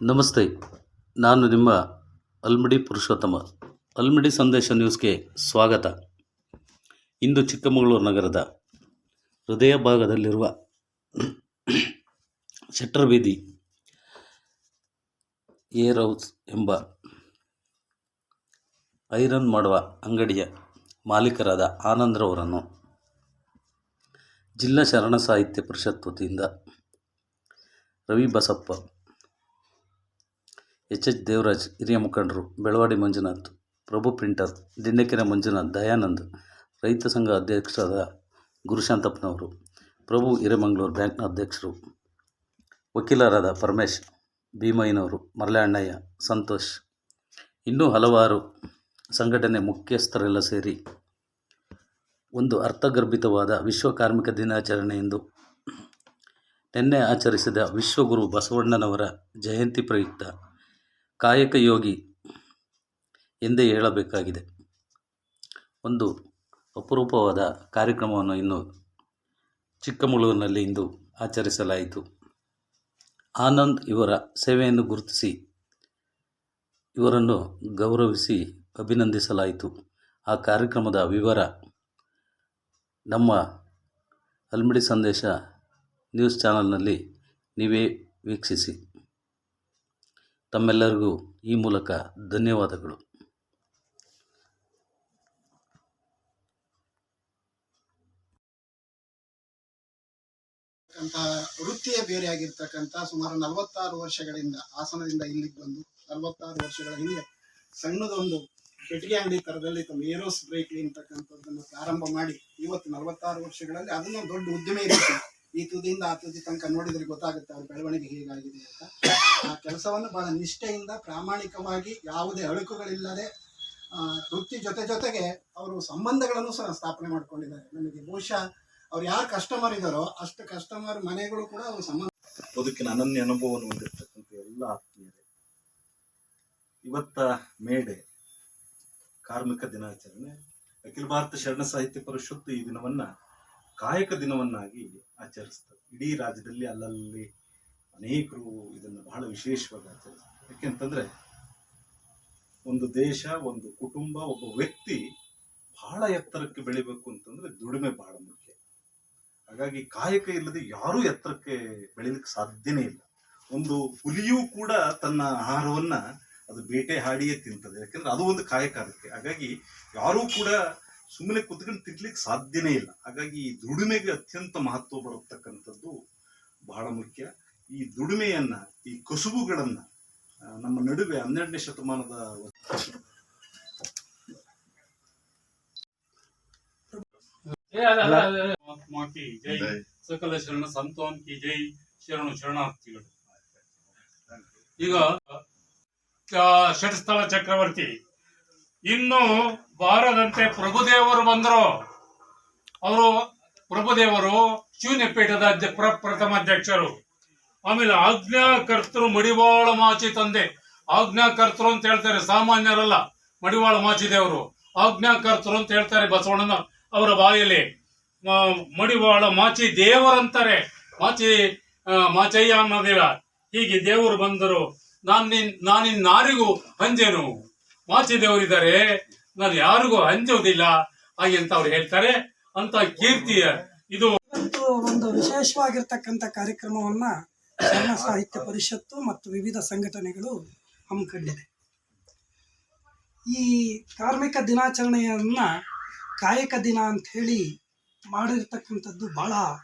ನಮಸ್ತೆ. ನಾನು ನಿಮ್ಮ ಅಲ್ಮಿಡಿ ಪುರುಷೋತ್ತಮ. ಅಲ್ಮಿಡಿ ಸಂದೇಶ ನ್ಯೂಸ್ಗೆ ಸ್ವಾಗತ. ಇಂದು ಚಿಕ್ಕಮಗಳೂರು ನಗರದ ಹೃದಯ ಭಾಗದಲ್ಲಿರುವ ಶೆಟ್ಟರ್ ಬೀದಿ ಏರ್ ಹೌಸ್ ಎಂಬ ಐರನ್ ಮಾಡುವ ಅಂಗಡಿಯ ಮಾಲೀಕರಾದ ಆನಂದ್ರವರನ್ನು ಜಿಲ್ಲಾ ಶರಣ ಸಾಹಿತ್ಯ ಪರಿಷತ್ ವತಿಯಿಂದ ರವಿ ಬಸಪ್ಪ, ಎಚ್ ದೇವರಾಜ್, ಹಿರಿಯ ಮುಖಂಡರು, ಬೆಳವಾಡಿ ಮಂಜುನಾಥ್, ಪ್ರಭು ಪ್ರಿಂಟರ್, ದಿಂಡಕೆರೆ ಮಂಜುನಾಥ್, ದಯಾನಂದ್, ರೈತ ಸಂಘ ಅಧ್ಯಕ್ಷರಾದ ಗುರುಶಾಂತಪ್ಪನವರು, ಪ್ರಭು ಹಿರೇಮಂಗಳೂರು ಬ್ಯಾಂಕ್ನ ಅಧ್ಯಕ್ಷರು, ವಕೀಲರಾದ ಪರಮೇಶ್, ಭೀಮಯ್ಯನವರು, ಮರಳೆ ಅಣ್ಣಯ್ಯ, ಸಂತೋಷ್, ಇನ್ನೂ ಹಲವಾರು ಸಂಘಟನೆ ಮುಖ್ಯಸ್ಥರೆಲ್ಲ ಸೇರಿ ಒಂದು ಅರ್ಥಗರ್ಭಿತವಾದ ವಿಶ್ವ ಕಾರ್ಮಿಕ ದಿನಾಚರಣೆಯೆಂದು ನಿನ್ನೆ ಆಚರಿಸಿದ ವಿಶ್ವಗುರು ಬಸವಣ್ಣನವರ ಜಯಂತಿ ಪ್ರಯುಕ್ತ ಕಾಯಕ ಯೋಗಿ ಎಂದೇ ಹೇಳಬೇಕಾಗಿದೆ. ಒಂದು ಅಪರೂಪವಾದ ಕಾರ್ಯಕ್ರಮವನ್ನು ಇನ್ನು ಚಿಕ್ಕಮಗಳೂರಿನಲ್ಲಿ ಇಂದು ಆಚರಿಸಲಾಯಿತು. ಆನಂದ್ ಇವರ ಸೇವೆಯನ್ನು ಗುರುತಿಸಿ ಇವರನ್ನು ಗೌರವಿಸಿ ಅಭಿನಂದಿಸಲಾಯಿತು. ಆ ಕಾರ್ಯಕ್ರಮದ ವಿವರ ನಮ್ಮ ಅಲ್ಮಿಡಿ ಸಂದೇಶ ನ್ಯೂಸ್ ಚಾನಲ್ನಲ್ಲಿ ನೀವೇ ವೀಕ್ಷಿಸಿ. ತಮ್ಮೆಲ್ಲರಿಗೂ ಈ ಮೂಲಕ ಧನ್ಯವಾದಗಳು. ವೃತ್ತಿಯೇ ಬೇರೆಯಾಗಿರ್ತಕ್ಕಂಥ ಸುಮಾರು 46 ವರ್ಷಗಳಿಂದ ಹಾಸನದಿಂದ ಇಲ್ಲಿಗೆ ಬಂದು 46 ವರ್ಷಗಳ ಹಿಂದೆ ಸಣ್ಣದೊಂದು ಪೆಟ್ಟಿಗೆ ಅಂಗಡಿ ತರದಲ್ಲಿ ಏರೋಸ್ ಬ್ರೇಕ್ಲಿ ಅಂತಕ್ಕಂಥದ್ದನ್ನು ಪ್ರಾರಂಭ ಮಾಡಿ ಇವತ್ತು 46 ವರ್ಷಗಳಲ್ಲಿ ಅದನ್ನ ದೊಡ್ಡ ಉದ್ಯಮ ಇರುತ್ತೆ. ಈ ತುದಿಯಿಂದ ಆ ತುದಿ ತನಕ ನೋಡಿದ್ರೆ ಗೊತ್ತಾಗುತ್ತೆ ಅವ್ರ ಬೆಳವಣಿಗೆ ಹೇಗಾಗಿದೆ ಅಂತ. ಆ ಕೆಲಸವನ್ನು ಬಹಳ ನಿಷ್ಠೆಯಿಂದ ಪ್ರಾಮಾಣಿಕವಾಗಿ ಯಾವುದೇ ಅಳುಕುಗಳಿಲ್ಲದೆ ವೃತ್ತಿ ಜೊತೆಗೆ ಅವರು ಸಂಬಂಧಗಳನ್ನು ಸಹ ಸ್ಥಾಪನೆ ಮಾಡ್ಕೊಂಡಿದ್ದಾರೆ. ನಮಗೆ ಬಹುಶಃ ಅವ್ರು ಯಾರು ಕಸ್ಟಮರ್ ಇದ್ದಾರೋ ಅಷ್ಟು ಕಸ್ಟಮರ್ ಮನೆಗಳು ಕೂಡ ಅವರು ಸಂಬಂಧ ಬದುಕಿನ ಅನನ್ಯ ಅನುಭವವನ್ನು ಹೊಂದಿರತಕ್ಕಂಥ ಎಲ್ಲ ಆತ್ಮೀಯರೇ, ಇವತ್ತ ಮೇಡೆ ಕಾರ್ಮಿಕ ದಿನಾಚರಣೆ ಅಖಿಲ ಭಾರತ ಶರಣ ಸಾಹಿತ್ಯ ಪರಿಷತ್ತು ಈ ದಿನವನ್ನ ಕಾಯಕ ದಿನವನ್ನಾಗಿ ಆಚರಿಸ್ತದೆ. ಇಡೀ ರಾಜ್ಯದಲ್ಲಿ ಅಲ್ಲಲ್ಲಿ ಅನೇಕರು ಇದನ್ನು ಬಹಳ ವಿಶೇಷವಾಗಿ ಆಚರಿಸ್ತಾರೆ. ಯಾಕೆಂತಂದ್ರೆ ಒಂದು ದೇಶ, ಒಂದು ಕುಟುಂಬ, ಒಬ್ಬ ವ್ಯಕ್ತಿ ಬಹಳ ಎತ್ತರಕ್ಕೆ ಬೆಳಿಬೇಕು ಅಂತಂದ್ರೆ ದುಡಿಮೆ ಬಹಳ ಮುಖ್ಯ. ಹಾಗಾಗಿ ಕಾಯಕ ಇಲ್ಲದೆ ಯಾರೂ ಎತ್ತರಕ್ಕೆ ಬೆಳಿಲಿಕ್ಕೆ ಸಾಧ್ಯನೇ ಇಲ್ಲ. ಒಂದು ಹುಲಿಯೂ ಕೂಡ ತನ್ನ ಆಹಾರವನ್ನ ಅದು ಬೇಟೆ ಹಾಡಿಯೇ ತಿಂತದೆ, ಯಾಕಂದ್ರೆ ಅದು ಒಂದು ಕಾಯಕ ಅದಕ್ಕೆ. ಹಾಗಾಗಿ ಯಾರೂ ಕೂಡ ಸುಮ್ಮನೆ ಕುತ್ಕೊಂಡು ತಿನ್ಲಿಕ್ಕೆ ಸಾಧ್ಯನೇ ಇಲ್ಲ. ಹಾಗಾಗಿ ಈ ದುಡಿಮೆಗೆ ಅತ್ಯಂತ ಮಹತ್ವ ಬರತಕ್ಕಂಥದ್ದು ಬಹಳ ಮುಖ್ಯ. ಈ ದುಡಿಮೆಯನ್ನ, ಈ ಕಸುಬುಗಳನ್ನ ನಮ್ಮ ನಡುವೆ 12ನೇ ಶತಮಾನದ ಸಕಲ ಶರಣ ಸಂತೋನ್ ಕಿ ಜೈ, ಶರಣು ಶರಣಾರ್ಥಿಗಳು. ಈಗ ಷಟ್ಸ್ಥಳ ಚಕ್ರವರ್ತಿ ಇನ್ನು ಬಾರದಂತೆ ಪ್ರಭುದೇವರು ಬಂದರು. ಅವರು ಪ್ರಭುದೇವರು ಶಿವನಪೀಠದ ಪ್ರಥಮ ಅಧ್ಯಕ್ಷರು. ಆಮೇಲೆ ಆಜ್ಞಾಕರ್ತರು ಮಡಿವಾಳ ಮಾಚಿ ತಂದೆ. ಆಜ್ಞಾಕರ್ತರು ಅಂತ ಹೇಳ್ತಾರೆ, ಸಾಮಾನ್ಯರಲ್ಲ. ಮಡಿವಾಳ ಮಾಚಿದೇವರು ಆಜ್ಞಾಕರ್ತರು ಅಂತ ಹೇಳ್ತಾರೆ ಬಸವಣ್ಣನ ಅವರ ಬಾಯಲ್ಲಿ. ಮಡಿವಾಳ ಮಾಚಿ ದೇವರಂತಾರೆ, ಮಾಚಯ್ಯ ಅನ್ನೋದಿಲ್ಲ. ಹೀಗೆ ದೇವರು ಬಂದರು. ನಾನಿನ್ನಾರಿಗೂ ಅಂಜೆನು, ಮಾಚಿ ದೇವರಿದ್ದಾರೆ, ನಾನು ಯಾರಿಗೂ ಅಂಜೋದಿಲ್ಲ ಹಾಗೆ ಅಂತ ಅವ್ರು ಹೇಳ್ತಾರೆ. ಅಂತ ಕೀರ್ತಿಯ ಇದು ಒಂದು ವಿಶೇಷವಾಗಿರ್ತಕ್ಕಂಥ ಕಾರ್ಯಕ್ರಮವನ್ನ ಶರಣ ಸಾಹಿತ್ಯ ಪರಿಷತ್ತು ಮತ್ತು ವಿವಿಧ ಸಂಘಟನೆಗಳು ಹಮ್ಮಿಕೊಂಡಿದೆ. ಈ ಕಾರ್ಮಿಕ ದಿನಾಚರಣೆಯನ್ನ ಕಾಯಕ ದಿನ ಅಂತ ಹೇಳಿ ಮಾಡಿರ್ತಕ್ಕಂಥದ್ದು ಬಹಳ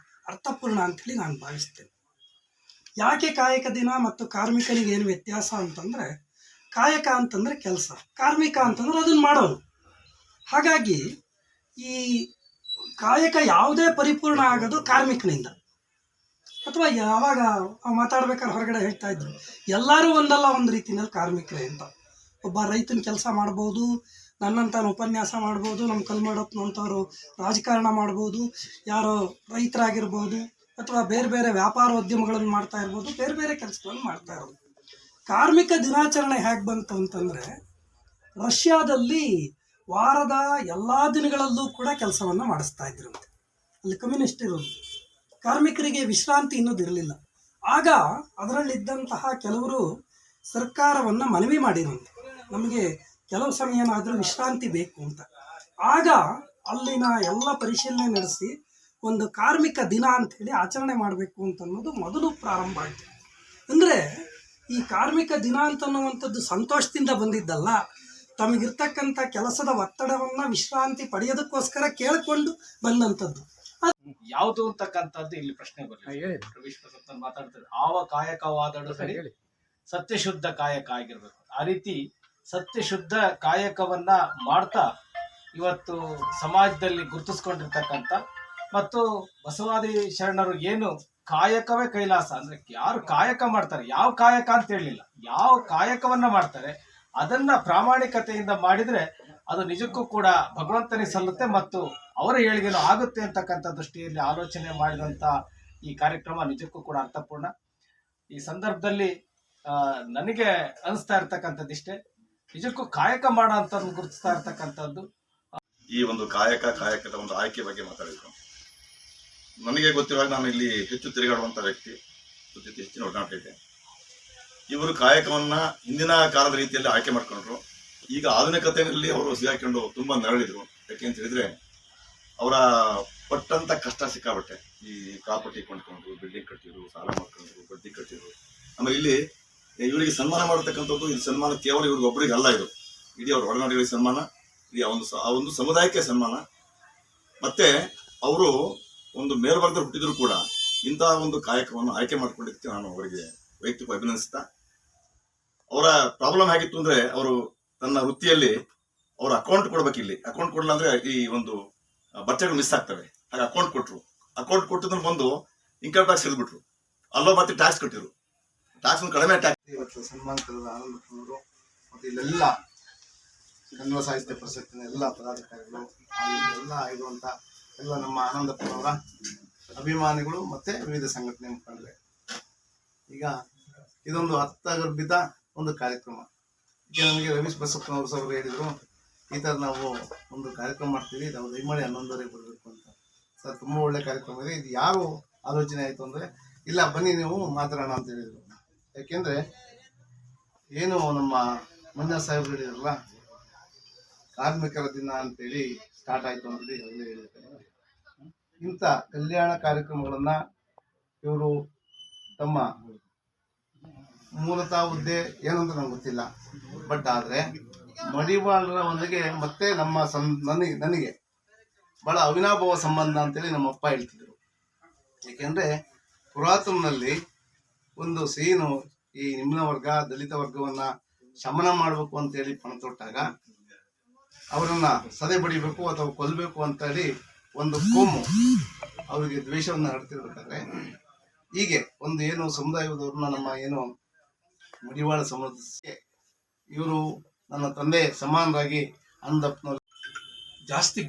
ಅರ್ಥಪೂರ್ಣ ಅಂಥೇಳಿ ನಾನು ಭಾವಿಸ್ತೇನೆ. ಯಾಕೆ ಕಾಯಕ ದಿನ ಮತ್ತು ಕಾರ್ಮಿಕನಿಗೆ ಏನು ವ್ಯತ್ಯಾಸ ಅಂತಂದರೆ, ಕಾಯಕ ಅಂತಂದರೆ ಕೆಲಸ, ಕಾರ್ಮಿಕ ಅಂತಂದ್ರೆ ಅದನ್ನು ಮಾಡೋನು. ಹಾಗಾಗಿ ಈ ಕಾಯಕ ಯಾವುದೇ ಪರಿಪೂರ್ಣ ಆಗೋದು ಕಾರ್ಮಿಕನಿಂದ. ಅಥವಾ ಯಾವಾಗ ಮಾತಾಡ್ಬೇಕಾದ್ರೆ ಹೊರಗಡೆ ಹೇಳ್ತಾ ಇದ್ರು, ಎಲ್ಲರೂ ಒಂದಲ್ಲ ಒಂದು ರೀತಿಯಲ್ಲಿ ಕಾರ್ಮಿಕರೇ ಅಂತ. ಒಬ್ಬ ರೈತನ ಕೆಲಸ ಮಾಡ್ಬೋದು, ನನ್ನಂತಾನು ಉಪನ್ಯಾಸ ಮಾಡ್ಬೋದು, ನಮ್ಮ ಕಲ್ಮಡಪ್ಪನಂಥವ್ರು ರಾಜಕಾರಣ ಮಾಡ್ಬೋದು, ಯಾರೋ ರೈತರಾಗಿರ್ಬೋದು, ಅಥವಾ ಬೇರೆ ಬೇರೆ ವ್ಯಾಪಾರೋದ್ಯಮಗಳನ್ನು ಮಾಡ್ತಾ ಇರ್ಬೋದು, ಬೇರೆ ಬೇರೆ ಕೆಲಸಗಳನ್ನು ಮಾಡ್ತಾ ಇರೋದು. ಕಾರ್ಮಿಕ ದಿನಾಚರಣೆ ಹೇಗೆ ಬಂತು ಅಂತಂದರೆ, ರಷ್ಯಾದಲ್ಲಿ ವಾರದ ಎಲ್ಲ ದಿನಗಳಲ್ಲೂ ಕೂಡ ಕೆಲಸವನ್ನು ಮಾಡಿಸ್ತಾ ಇದ್ರಂತೆ. ಅಲ್ಲಿ ಕಮ್ಯುನಿಸ್ಟ್ ಇರೋದು, ಕಾರ್ಮಿಕರಿಗೆ ವಿಶ್ರಾಂತಿ ಅನ್ನೋದು ಇರಲಿಲ್ಲ. ಆಗ ಅದರಲ್ಲಿದ್ದಂತಹ ಕೆಲವರು ಸರ್ಕಾರವನ್ನು ಮನವಿ ಮಾಡಿರುವಂತೆ ನಮಗೆ ಕೆಲವು ಸಮಯ ಏನಾದರೂ ವಿಶ್ರಾಂತಿ ಬೇಕು ಅಂತ. ಆಗ ಅಲ್ಲಿನ ಎಲ್ಲ ಪರಿಶೀಲನೆ ನಡೆಸಿ ಒಂದು ಕಾರ್ಮಿಕ ದಿನ ಅಂಥೇಳಿ ಆಚರಣೆ ಮಾಡಬೇಕು ಅಂತ ಅನ್ನೋದು ಮೊದಲು ಪ್ರಾರಂಭ ಆಯಿತು. ಅಂದರೆ ಈ ಕಾರ್ಮಿಕ ದಿನ ಅಂತನ್ನುವಂಥದ್ದು ಸಂತೋಷದಿಂದ ಬಂದಿದ್ದಲ್ಲ, ತಮಗಿರ್ತಕ್ಕಂಥ ಕೆಲಸದ ಒತ್ತಡವನ್ನು ವಿಶ್ರಾಂತಿ ಪಡೆಯೋದಕ್ಕೋಸ್ಕರ ಕೇಳಿಕೊಂಡು ಬಂದಂಥದ್ದು. ಯಾವುದು ಅಂತಕ್ಕಂಥದ್ದು ಇಲ್ಲಿ ಪ್ರಶ್ನೆ ಬರಲಿಲ್ಲ. ರವೀಶ್ ಪ್ರಸಾದ್ ಮಾತಾಡ್ತಾರೆ, ಆವ ಕಾಯಕವಾದಡು ಸರಿ ಸತ್ಯಶುದ್ಧ ಕಾಯಕ ಆಗಿರ್ಬೇಕು. ಆ ರೀತಿ ಸತ್ಯಶುದ್ಧ ಕಾಯಕವನ್ನ ಮಾಡ್ತಾ ಇವತ್ತು ಸಮಾಜದಲ್ಲಿ ಗುರುತಿಸ್ಕೊಂಡಿರ್ತಕ್ಕಂಥ ಮತ್ತು ಬಸವಾದಿ ಶರಣರು ಏನು ಕಾಯಕವೇ ಕೈಲಾಸ ಅಂದ್ರೆ ಯಾರು ಕಾಯಕ ಮಾಡ್ತಾರೆ, ಯಾವ ಕಾಯಕ ಅಂತ ಹೇಳಲಿಲ್ಲ, ಯಾವ ಕಾಯಕವನ್ನ ಮಾಡ್ತಾರೆ ಅದನ್ನ ಪ್ರಾಮಾಣಿಕತೆಯಿಂದ ಮಾಡಿದ್ರೆ ಅದು ನಿಜಕ್ಕೂ ಕೂಡ ಭಗವಂತನಿಗೆ ಸಲ್ಲುತ್ತೆ ಮತ್ತು ಅವರ ಏಳಿಗೆನೂ ಆಗುತ್ತೆ ಅಂತಕ್ಕಂಥ ದೃಷ್ಟಿಯಲ್ಲಿ ಆಲೋಚನೆ ಮಾಡಿದಂಥ ಈ ಕಾರ್ಯಕ್ರಮ ನಿಜಕ್ಕೂ ಕೂಡ ಅರ್ಥಪೂರ್ಣ. ಈ ಸಂದರ್ಭದಲ್ಲಿ ನನಗೆ ಅನಿಸ್ತಾ ಇರ್ತಕ್ಕಂಥದ್ದಿಷ್ಟೇ, ನಿಜಕ್ಕೂ ಕಾಯಕ ಮಾಡೋ ಅಂತ ಗುರುತಿಸ್ತಾ ಇರ್ತಕ್ಕಂಥದ್ದು. ಈ ಒಂದು ಕಾಯಕದ ಒಂದು ಆಯ್ಕೆ ಬಗ್ಗೆ ಮಾತಾಡಿದ್ರು. ನನಗೆ ಗೊತ್ತಿರುವಾಗ ನಾನು ಇಲ್ಲಿ ಹೆಚ್ಚು ತಿರುಗಾಡುವಂಥ ವ್ಯಕ್ತಿ, ಜೊತೆ ಹೆಚ್ಚಿನ ಒಡನಾಟ ಇದೆ. ಇವರು ಕಾಯಕವನ್ನ ಹಿಂದಿನ ಕಾಲದ ರೀತಿಯಲ್ಲಿ ಆಯ್ಕೆ ಮಾಡ್ಕೊಂಡ್ರು. ಈಗ ಆಧುನಿಕತೆಯಲ್ಲಿ ಅವರು ಸಿಗಾಕೊಂಡು ತುಂಬಾ ನರಳಿದ್ರು. ಯಾಕೆ ಅಂತ ಹೇಳಿದ್ರೆ ಅವರ ಪಟ್ಟಂತ ಕಷ್ಟ ಸಿಕ್ಕಾಬಟ್ಟೆ. ಈ ಪ್ರಾಪರ್ಟಿ ಕೊಂಡ್ಕೊಂಡ್ರು, ಬಿಲ್ಡಿಂಗ್ ಕಟ್ಟಿದ್ರು, ಸಾಲ ಮಾಡ್ಕೊಂಡ್ರು, ಬಡ್ಡಿ ಕಟ್ಟಿದ್ರು. ಆಮೇಲೆ ಇಲ್ಲಿ ಇವರಿಗೆ ಸನ್ಮಾನ ಮಾಡತಕ್ಕಂಥದ್ದು, ಇದು ಸನ್ಮಾನ ಕೇವಲ ಇವ್ರಿಗೆ ಒಬ್ಬರಿಗೆ ಅಲ್ಲ, ಇದು ಇಡೀ ಅವ್ರ ಒಡನಾಡಿಗಳಿಗೆ ಸನ್ಮಾನ, ಇಡೀ ಆ ಒಂದು ಸಮುದಾಯಕ್ಕೆ ಸನ್ಮಾನ. ಮತ್ತೆ ಅವರು ಒಂದು ಮೇಲ್ವರ್ಗದಲ್ಲಿ ಹುಟ್ಟಿದ್ರು ಕೂಡ ಇಂತಹ ಒಂದು ಕಾಯಕವನ್ನು ಆಯ್ಕೆ ಮಾಡ್ಕೊಂಡಿದ್ದಕ್ಕೆ ನಾನು ಅವರಿಗೆ ವೈಯಕ್ತಿಕ ಅಭಿನಂದಿಸ್ತಾ, ಅವರ ಪ್ರಾಬ್ಲಮ್ ಆಗಿತ್ತು ಅಂದ್ರೆ ಅವರು ತನ್ನ ವೃತ್ತಿಯಲ್ಲಿ ಅವ್ರ ಅಕೌಂಟ್ ಕೊಡ್ಬೇಕು. ಇಲ್ಲಿ ಅಕೌಂಟ್ ಕೊಡಲ್ಲ ಅಂದ್ರೆ ಈ ಒಂದು ಬಟ್ಟೆಗಳು ಮಿಸ್ ಆಗ್ತವೆ. ಹಾಗೆ ಅಕೌಂಟ್ ಕೊಟ್ಟರು. ಅಕೌಂಟ್ ಕೊಟ್ಟಿದ್ರೆ ಬಂದು ಇನ್ಕಮ್ ಟ್ಯಾಕ್ಸ್ ಹಿಡಿದ್ಬಿಟ್ರು. ಅಲ್ಲೋ ಮತ್ತೆ ಟ್ಯಾಕ್ಸ್ ಕಟ್ಟಿದ್ರು. ಟ್ಯಾಕ್ಸ್ ಒಂದು ಕಡಿಮೆ ಟ್ಯಾಕ್ಸ್. ಇವತ್ತು ಸನ್ಮಾನಿತರಾದ ಆನಂದಪ್ಪನವರು ಮತ್ತು ಇಲ್ಲೆಲ್ಲ ಕನ್ನಡ ಸಾಹಿತ್ಯ ಪರಿಷತ್ತಿನ ಎಲ್ಲ ಪದಾಧಿಕಾರಿಗಳು, ಎಲ್ಲ ಇರುವಂಥ ಎಲ್ಲ ನಮ್ಮ ಆನಂದಪ್ಪನವರ ಅಭಿಮಾನಿಗಳು ಮತ್ತೆ ವಿವಿಧ ಸಂಘಟನೆ ಮುಖಂಡರೆ. ಈಗ ಇದೊಂದು ಅರ್ಥಗರ್ಭಿತ ಒಂದು ಕಾರ್ಯಕ್ರಮ. ಈಗ ನಮಗೆ ರವೀಶ್ ಬಸಪ್ಪನವರು ಸಹ ಹೇಳಿದರು, ಈ ಥರ ನಾವು ಒಂದು ಕಾರ್ಯಕ್ರಮ ಮಾಡ್ತೀವಿ, ನಾವು ದಯಮಾಡಿ 11:30 ಬರಬೇಕು ಅಂತ. ಸರ್ ತುಂಬ ಒಳ್ಳೆ ಕಾರ್ಯಕ್ರಮ ಇದೆ. ಇದು ಯಾರು ಆಲೋಚನೆ ಆಯಿತು ಅಂದರೆ, ಇಲ್ಲ ಬನ್ನಿ ನೀವು ಮಾತಾಡೋಣ ಅಂತ ಹೇಳಿದರು. ಯಾಕೆಂದರೆ ಏನು ನಮ್ಮ ಮಂಜ ಸಾಹೇಬ್ರು ಹೇಳಿದ್ರಲ್ಲ, ಕಾರ್ಮಿಕರ ದಿನ ಅಂತೇಳಿ ಸ್ಟಾರ್ಟ್ ಆಯಿತು ಅಂತೇಳಿ ಅವರೇ ಹೇಳಿದ್ದಾರೆ. ಇಂಥ ಕಲ್ಯಾಣ ಕಾರ್ಯಕ್ರಮಗಳನ್ನು ಇವರು ತಮ್ಮ ಮೂಲತಃ ಹುದ್ದೆ ಏನು ಅಂತ ನಂಗೆ ಗೊತ್ತಿಲ್ಲ, ಬಟ್ ಆದರೆ ಮಡಿವಾಳರ ಒಂದಿಗೆ ಮತ್ತೆ ನಮ್ಮ ನನಗೆ ಭಾಳ ಅವಿನಾಭಾವ ಸಂಬಂಧ ಅಂತೇಳಿ ನಮ್ಮ ಅಪ್ಪ ಹೇಳ್ತಿದ್ರು. ಏಕೆಂದರೆ ಪುರಾತನಲ್ಲಿ ಒಂದು ಸೀನು ಈ ನಿಮ್ನ ವರ್ಗ ದಲಿತ ವರ್ಗವನ್ನು ಶಮನ ಮಾಡಬೇಕು ಅಂತೇಳಿ ಪಣ ತೊಟ್ಟಾಗ ಅವರನ್ನು ಸದೆ ಬಡಿಬೇಕು ಅಥವಾ ಕೊಲ್ಲಬೇಕು ಅಂತೇಳಿ ಒಂದು ಕೋಮು ಅವರಿಗೆ ದ್ವೇಷವನ್ನು ಹರಡ್ತಿರ್ಬೇಕಾದ್ರೆ, ಹೀಗೆ ಒಂದು ಏನು ಸಮುದಾಯದವ್ರನ್ನ ನಮ್ಮ ಏನು ಮಡಿವಾಳ ಸಮುದಾಯಕ್ಕೆ ಇವರು ನನ್ನ ತಂದೆ ಸಮಾನರಾಗಿ ಆನಂದಪ್ಪನವರು ಜಾಸ್ತಿ